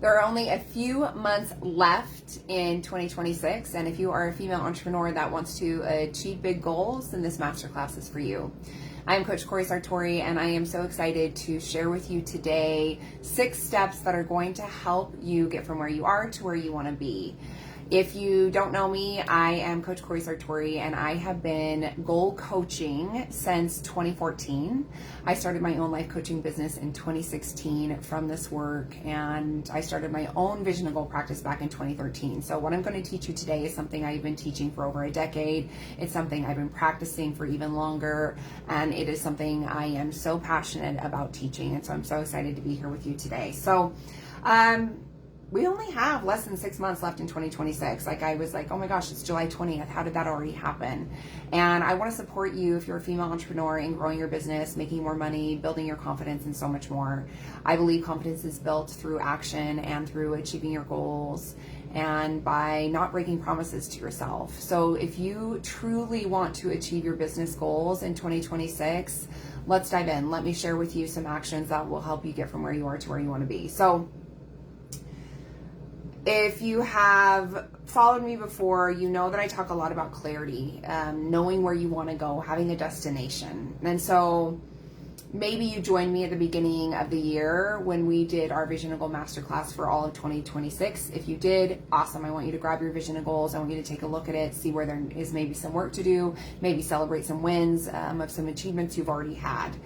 There are only a few months left in 2026, and if you are a female entrepreneur that wants to achieve big goals, then this masterclass is for you. I'm Coach Corey Sartori, and I am so excited to share with you today 6 steps that are going to help you get from where you are to where you want to be. If you don't know me, I am Coach Corey Sartori, and I have been goal coaching since 2014. I started my own life coaching business in 2016 from this work, and I started my own vision and goal practice back in 2013. So what I'm going to teach you today is something I've been teaching for over a decade. It's something I've been practicing for even longer, and it is something I am so passionate about teaching, and so I'm so excited to be here with you today. So, we only have less than 6 months left in 2026. Like, I was like, oh my gosh, it's July 20th. How did that already happen? And I want to support you if you're a female entrepreneur in growing your business, making more money, building your confidence, and so much more. I believe confidence is built through action and through achieving your goals and by not breaking promises to yourself. So if you truly want to achieve your business goals in 2026, let's dive in. Let me share with you some actions that will help you get from where you are to where you want to be. So if you have followed me before, you know that I talk a lot about clarity, knowing where you want to go, having a destination. And so maybe you joined me at the beginning of the year when we did our Vision and Goal Masterclass for all of 2026. If you did, awesome. I want you to grab your vision and goals. I want you to take a look at it, see where there is maybe some work to do, maybe celebrate some wins of some achievements you've already had.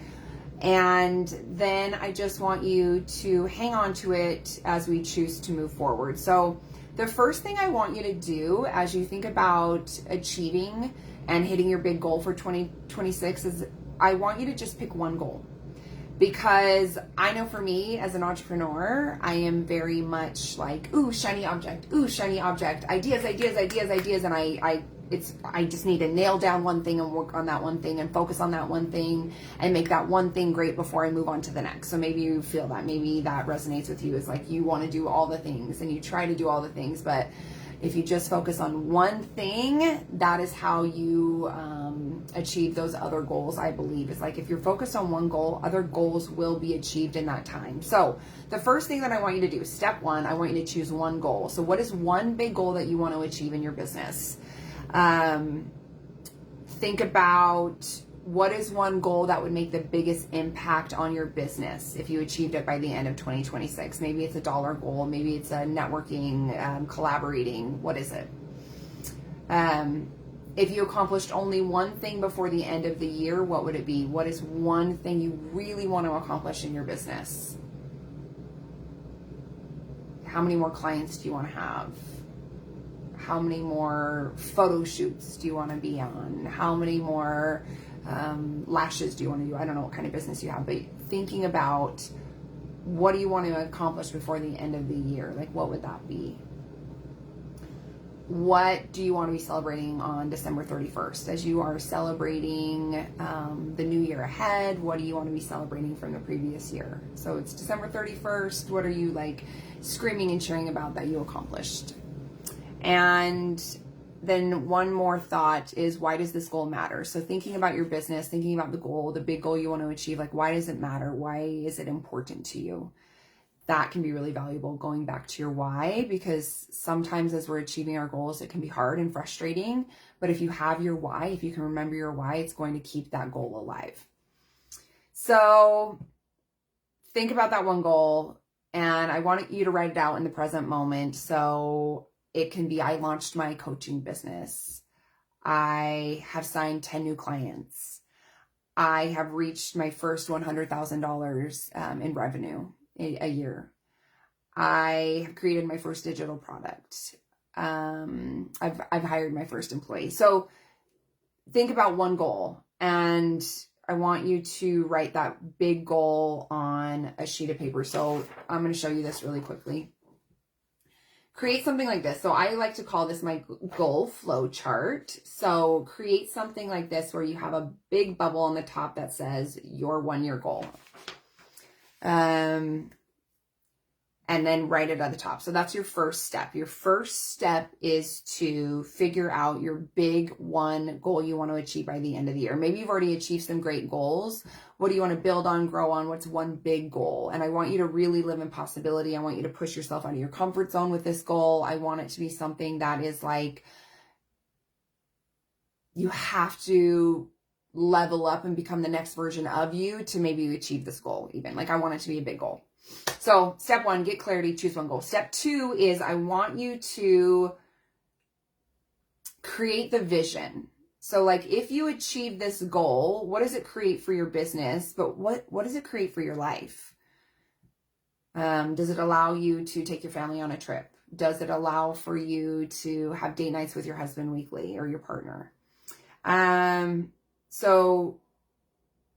And then I just want you to hang on to it as we choose to move forward. So the first thing I want you to do as you think about achieving and hitting your big goal for 2026 is I want you to just pick one goal. Because I know for me as an entrepreneur, I am very much like, ooh, shiny object, ideas, and I just need to nail down one thing and work on that one thing and focus on that one thing and make that one thing great before I move on to the next. So maybe you feel that, maybe that resonates with you, is like you want to do all the things and you try to do all the things, but if you just focus on one thing, that is how you achieve those other goals, I believe. It's like if you're focused on one goal, other goals will be achieved in that time. So the first thing that I want you to do, step 1, I want you to choose one goal. So what is one big goal that you want to achieve in your business? Think about what is one goal that would make the biggest impact on your business if you achieved it by the end of 2026. Maybe it's a dollar goal, maybe it's a networking, collaborating. What is it? If you accomplished only one thing before the end of the year, what would it be? What is one thing you really want to accomplish in your business? How many more clients do you want to have? How many more photo shoots do you want to be on? How many more lashes do you want to do? I don't know what kind of business you have, but thinking about what do you want to accomplish before the end of the year? Like, what would that be? What do you want to be celebrating on December 31st? As you are celebrating the new year ahead, what do you want to be celebrating from the previous year? So it's December 31st. What are you like screaming and cheering about that you accomplished? And then one more thought is, why does this goal matter? So thinking about your business, thinking about the goal, the big goal you want to achieve, like, why does it matter? Why is it important to you? That can be really valuable, going back to your why, because sometimes as we're achieving our goals, it can be hard and frustrating. But if you have your why, if you can remember your why, it's going to keep that goal alive. So think about that one goal, and I want you to write it out in the present moment. So it can be, I launched my coaching business. I have signed 10 new clients. I have reached my first $100,000 in revenue a year. I have created my first digital product. I've hired my first employee. So think about one goal, and I want you to write that big goal on a sheet of paper. So I'm going to show you this really quickly. Create something like this. So I like to call this my goal flow chart. So create something like this where you have a big bubble on the top that says your 1-year goal. And and then write it at the top. So that's your first step. Your first step is to figure out your big one goal you want to achieve by the end of the year. Maybe you've already achieved some great goals. What do you want to build on, grow on? What's one big goal? And I want you to really live in possibility. I want you to push yourself out of your comfort zone with this goal. I want it to be something that is like, you have to level up and become the next version of you to maybe achieve this goal even. Like, I want it to be a big goal. So step one, get clarity, choose one goal. Step two is I want you to create the vision. So like, if you achieve this goal, what does it create for your business? But what does it create for your life? Does it allow you to take your family on a trip? Does it allow for you to have date nights with your husband weekly or your partner? So,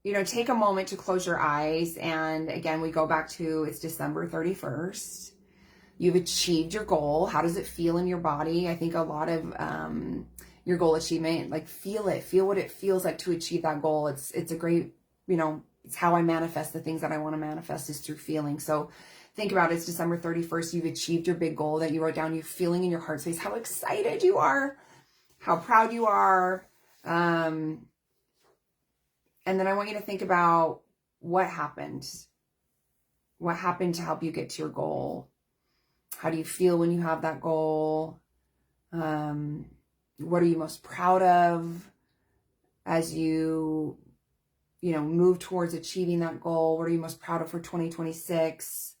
you know, take a moment to close your eyes. And again, we go back to, it's December 31st. You've achieved your goal. How does it feel in your body? I think a lot of, your goal achievement, like feel what it feels like to achieve that goal. It's a great, you know, it's how I manifest the things that I want to manifest is through feeling. So think about it. It's December 31st. You've achieved your big goal that you wrote down. You're feeling in your heart space how excited you are, how proud you are. And then I want you to think about what happened. What happened to help you get to your goal? How do you feel when you have that goal? What are you most proud of as you move towards achieving that goal? What are you most proud of for 2026?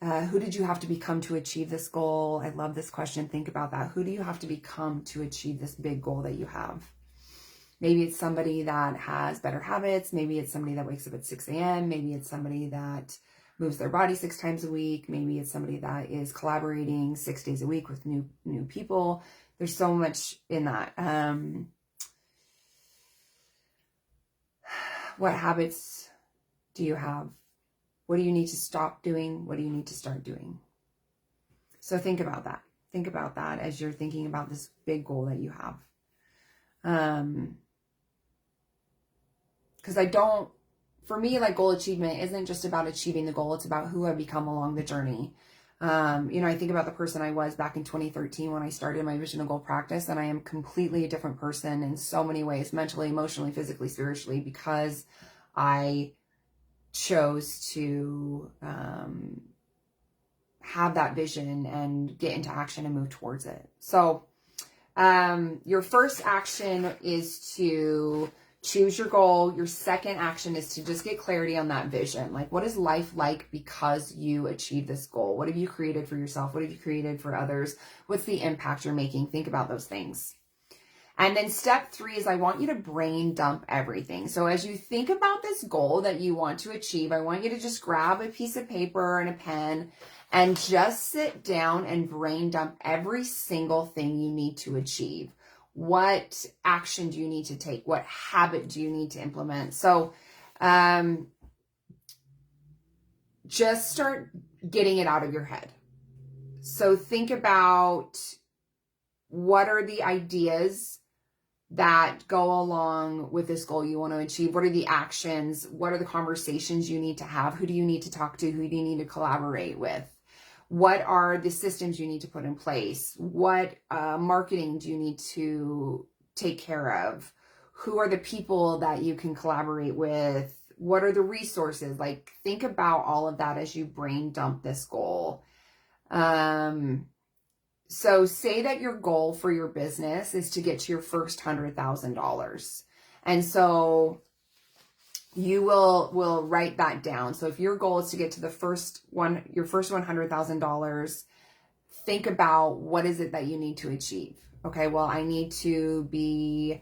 Who did you have to become to achieve this goal? I love this question. Think about that. Who do you have to become to achieve this big goal that you have? Maybe it's somebody that has better habits. Maybe it's somebody that wakes up at 6 a.m. Maybe it's somebody that moves their body 6 times a week. Maybe it's somebody that is collaborating 6 days a week with new people. There's so much in that. What habits do you have? What do you need to stop doing? What do you need to start doing? So think about that. Think about that as you're thinking about this big goal that you have. Because for me, like, goal achievement isn't just about achieving the goal. It's about who I've become along the journey. I think about the person I was back in 2013 when I started my vision and goal practice, and I am completely a different person in so many ways, mentally, emotionally, physically, spiritually, because I chose to have that vision and get into action and move towards it. So your first action is to choose your goal. Your second action is to just get clarity on that vision. Like, what is life like because you achieve this goal? What have you created for yourself? What have you created for others? What's the impact you're making? Think about those things. And then step 3 is I want you to brain dump everything. So as you think about this goal that you want to achieve, I want you to just grab a piece of paper and a pen and just sit down and brain dump every single thing you need to achieve. What action do you need to take? What habit do you need to implement? So just start getting it out of your head. So think about, what are the ideas that go along with this goal you want to achieve? What are the actions? What are the conversations you need to have? Who do you need to talk to? Who do you need to collaborate with? What are the systems you need to put in place? What marketing do you need to take care of? Who are the people that you can collaborate with? What are the resources? Like, think about all of that as you brain dump this goal. So say that your goal for your business is to get to your first $100,000. And so you will write that down. So if your goal is to get to your first $100,000, think about, what is it that you need to achieve? Okay, well, I need to be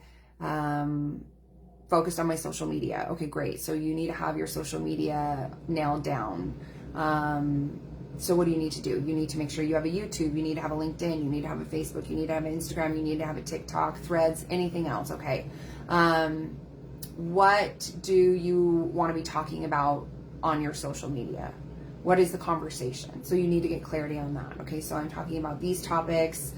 focused on my social media. Okay, great. So you need to have your social media nailed down. So what do you need to do? You need to make sure you have a YouTube. You need to have a LinkedIn. You need to have a Facebook. You need to have an Instagram. You need to have a TikTok, Threads, anything else. Okay. What do you want to be talking about on your social media? What is the conversation? So you need to get clarity on that. Okay. So I'm talking about these topics.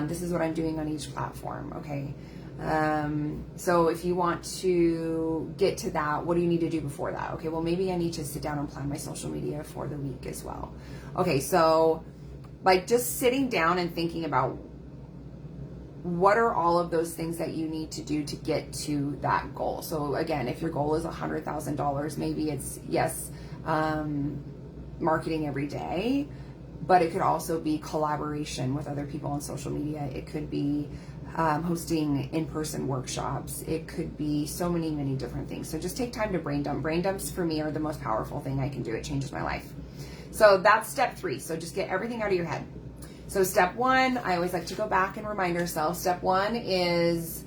This is what I'm doing on each platform. Okay. So if you want to get to that, what do you need to do before that? Okay, well, maybe I need to sit down and plan my social media for the week as well. Okay, so like just sitting down and thinking about what are all of those things that you need to do to get to that goal. So again, if your goal is $100,000, maybe it's, yes, marketing every day, but it could also be collaboration with other people on social media. It could be hosting in-person workshops. It could be so many different things. So just take time to brain dump. Brain dumps for me are the most powerful thing I can do. It changes my life. So that's step 3. So just get everything out of your head. So step 1, I always like to go back and remind ourselves. Step 1 is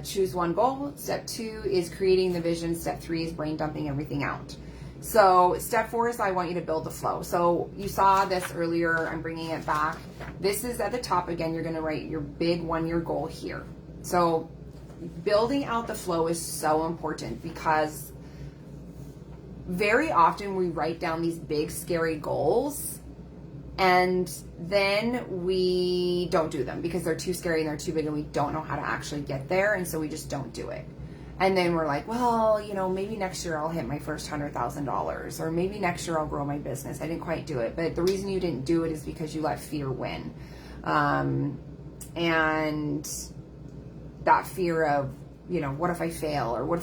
choose one goal. Step 2 is creating the vision. Step 3 is brain dumping everything out. So step 4 is I want you to build the flow. So you saw this earlier. I'm bringing it back. This is at the top. Again, you're going to write your big 1-year goal here. So building out the flow is so important because very often we write down these big, scary goals and then we don't do them because they're too scary and they're too big and we don't know how to actually get there. And so we just don't do it. And then we're like, well, you know, maybe next year I'll hit my first $100,000 or maybe next year I'll grow my business. I didn't quite do it. But the reason you didn't do it is because you let fear win. And that fear of, you know, what if I fail or what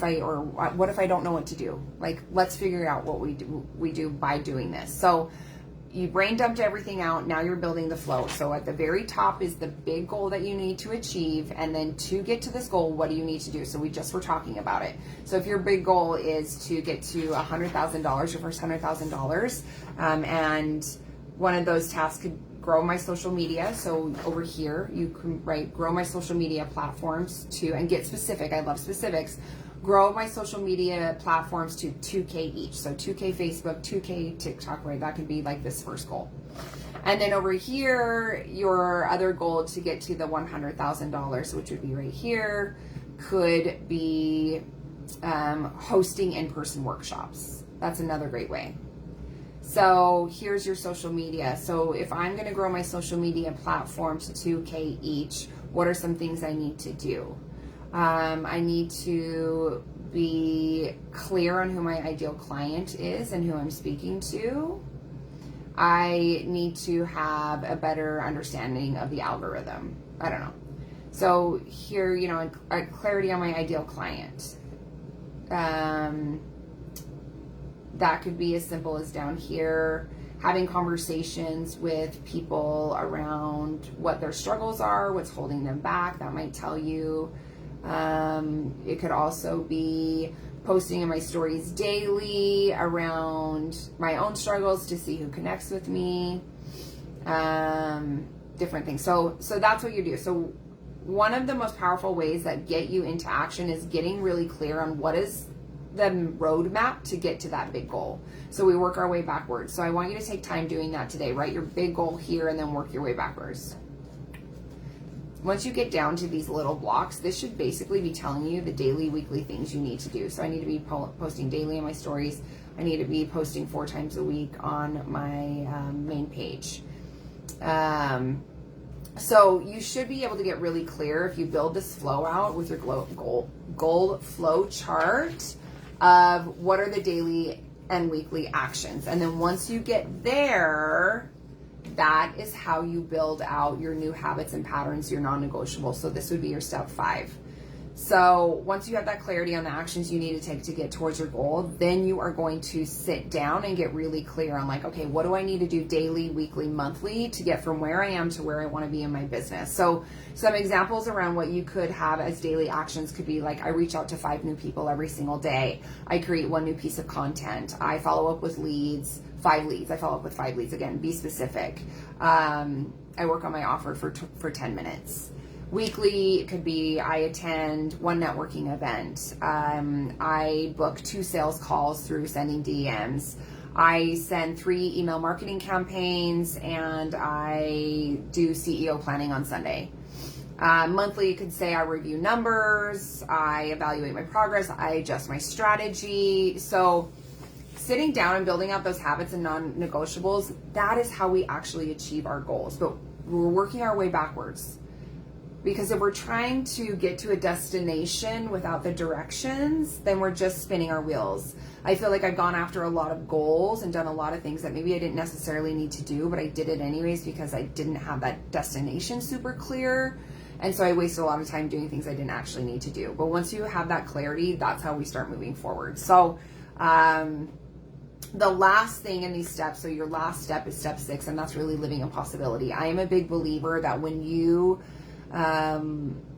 if I don't know what to do? Like, let's figure out what we do by doing this. So you brain dumped everything out. Now you're building the flow. So at the very top is the big goal that you need to achieve. And then to get to this goal, what do you need to do? So we just were talking about it. So if your big goal is to get to $100,000, your first $100,000, and one of those tasks could grow my social media. So over here, you can write grow my social media platforms to, and get specific. I love specifics. Grow my social media platforms to 2K each. So 2K Facebook, 2K TikTok, right? That could be like this first goal. And then over here, your other goal to get to the $100,000, which would be right here, could be hosting in-person workshops. That's another great way. So here's your social media. So if I'm going to grow my social media platform to 2K each, what are some things I need to do? I need to be clear on who my ideal client is and who I'm speaking to. I need to have a better understanding of the algorithm. I don't know. So here, you know, clarity on my ideal client. That could be as simple as down here, having conversations with people around what their struggles are, what's holding them back. That might tell you. It could also be posting in my stories daily around my own struggles to see who connects with me, different things. So that's what you do. So one of the most powerful ways that get you into action is getting really clear on what is the roadmap to get to that big goal. So we work our way backwards. So I want you to take time doing that today. Write your big goal here and then work your way backwards. Once you get down to these little blocks, this should basically be telling you the daily, weekly things you need to do. So I need to be posting daily on my stories. I need to be posting 4 times a week on my main page. So you should be able to get really clear if you build this flow out with your goal flow chart of what are the daily and weekly actions. And then once you get there, that is how you build out your new habits and patterns, your non-negotiables. So this would be your step 5. So once you have that clarity on the actions you need to take to get towards your goal, then you are going to sit down and get really clear on like, okay, what do I need to do daily, weekly, monthly to get from where I am to where I want to be in my business? So some examples around what you could have as daily actions could be like, I reach out to 5 new people every single day. I create 1 new piece of content. I follow up with leads, 5 leads. I follow up with 5 leads. Again, be specific. I work on my offer for 10 minutes. Weekly, it could be I attend 1 networking event. I book 2 sales calls through sending DMs. I send 3 email marketing campaigns, and I do CEO planning on Sunday. Monthly, you could say I review numbers, I evaluate my progress, I adjust my strategy. So sitting down and building out those habits and non-negotiables, that is how we actually achieve our goals. But we're working our way backwards. Because if we're trying to get to a destination without the directions, then we're just spinning our wheels. I feel like I've gone after a lot of goals and done a lot of things that maybe I didn't necessarily need to do, but I did it anyways because I didn't have that destination super clear. And so I wasted a lot of time doing things I didn't actually need to do. But once you have that clarity, that's how we start moving forward. So the last thing in these steps, so your last step is step 6, and that's really living in possibility. I am a big believer that when you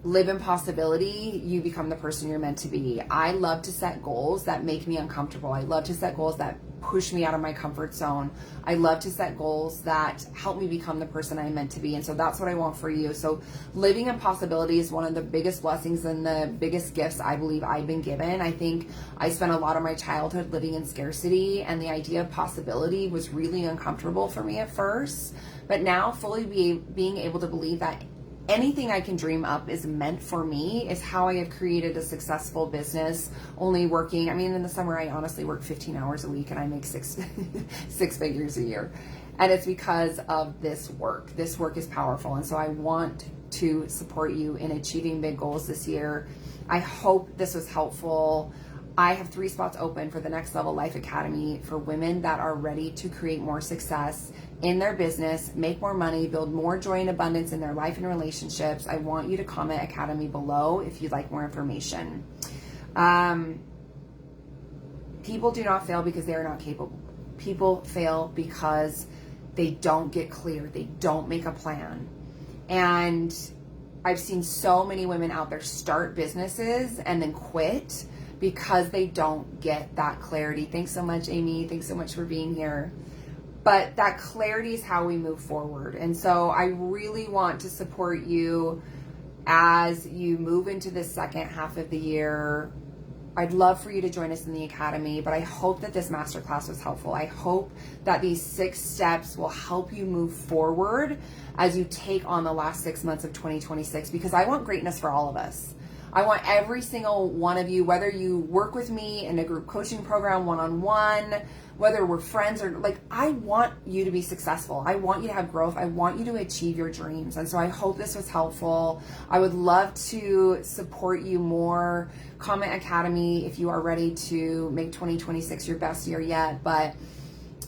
live in possibility, you become the person you're meant to be. I love to set goals that make me uncomfortable. I love to set goals that push me out of my comfort zone. I love to set goals that help me become the person I'm meant to be. And so that's what I want for you. So living in possibility is one of the biggest blessings and the biggest gifts I believe I've been given. I think I spent a lot of my childhood living in scarcity, and the idea of possibility was really uncomfortable for me at first. But now fully being able to believe that anything I can dream up is meant for me is how I have created a successful business, only working, I mean, in the summer, I honestly work 15 hours a week and I make six figures a year. And it's because of this work. This work is powerful. And so I want to support you in achieving big goals this year. I hope this was helpful. I have 3 spots open for the Next Level Life Academy for women that are ready to create more success in their business, make more money, build more joy and abundance in their life and relationships. I want you to comment Academy below if you'd like more information. People do not fail because they are not capable. People fail because they don't get clear. They don't make a plan. And I've seen so many women out there start businesses and then quit because they don't get that clarity. Thanks so much, Amy. Thanks so much for being here. But that clarity is how we move forward. And so I really want to support you as you move into the second half of the year. I'd love for you to join us in the Academy, but I hope that this masterclass was helpful. I hope that these 6 steps will help you move forward as you take on the last 6 months of 2026, because I want greatness for all of us. I want every single one of you, whether you work with me in a group coaching program, one-on-one, whether we're friends or I want you to be successful. I want you to have growth. I want you to achieve your dreams. And so I hope this was helpful. I would love to support you more. Comment Academy if you are ready to make 2026 your best year yet. But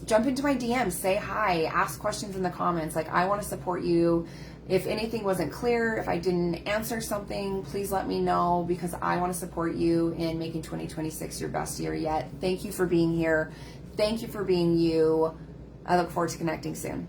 jump into my DMs, say hi, ask questions in the comments. I want to support you. If anything wasn't clear, if I didn't answer something, please let me know, because I want to support you in making 2026 your best year yet. Thank you for being here. Thank you for being you. I look forward to connecting soon.